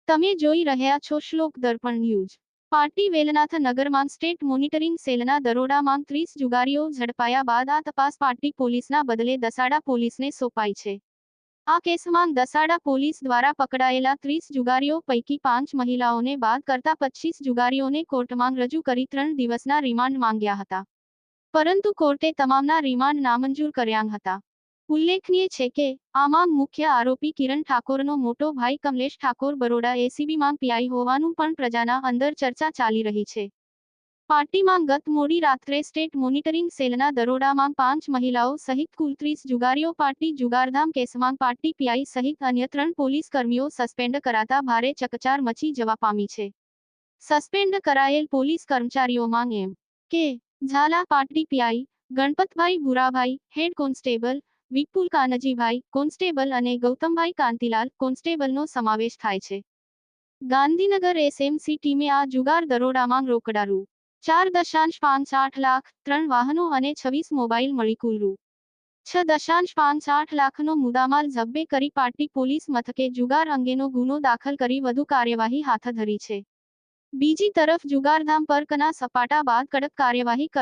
તમે જોઈ રહ્યા છો શ્લોક દર્પણ ન્યૂઝ। પાટી વેલનાથ નગરમાં સ્ટેટ મોનિટરિંગ સેલના દરોડામાં 30 જુગારીઓ ઝડપાયા બાદ આ તપાસ પાટી પોલીસના બદલે દસાડા પોલીસને સોંપાઈ છે। આ કેસમાં દસાડા પોલીસ દ્વારા પકડાયેલા 30 જુગારીઓ પૈકી 5 મહિલાઓને બાદ કરતા 25 જુગારીઓને કોર્ટમાં રજૂ કરી 3 દિવસના રિમાન્ડ માંગ્યા હતા, પરંતુ કોર્ટે તમામના રિમાન્ડ નામંજૂર કર્યા હતા। ઉલ્લેખનીય છે કે આમાં મુખ્ય આરોપી કિરણ ઠાકોરનો મોટો ભાઈ કમલેશ ઠાકોર બરોડા એસીબીમાં પીઆઈ હોવાનું પણ પ્રજાના અંદર ચર્ચા ચાલી રહી છે। પાર્ટીમાં ગત મોડી રાત્રે સ્ટેટ મોનિટરિંગ સેલના દરોડામાં 5 મહિલાઓ સહિત કુલ 30 જુગારીઓ પાર્ટી જુગારધામ કેસમાં પાર્ટી પીઆઈ સહિત અન્ય 3 પોલીસ કર્મીઓ સસ્પેન્ડ કરાતા ભારે ચકચાર મચી જવા પામી છે। સસ્પેન્ડ કરાયેલ પોલીસ કર્મચારીઓમાં એમ કે ઝાલા પાર્ટી PI, Ganpatbhai Bhurabhai head constable, Vipul Kanjibhai constable અને ગૌતમભાઈ કાંતિલાલ કોન્સ્ટેબલનો સમાવેશ થાય છે। ગાંધીનગર એસએમસી ટીમે આ જુગાર દરોડામાં રોકડા રૂ 4.58 લાખ, 3 વાહનો અને 26 મોબાઈલ મળી કુલ રૂ 6.58 લાખનો મુદ્દામાલ જબ્બે કરી પાટી પોલીસ મથકે જુગાર અંગેનો ગુનો દાખલ કરી વધુ કાર્યવાહી હાથ ધરી છે। બીજી તરફ જુગારધામ પર કના સપાટા બાદ કડક કાર્યવાહી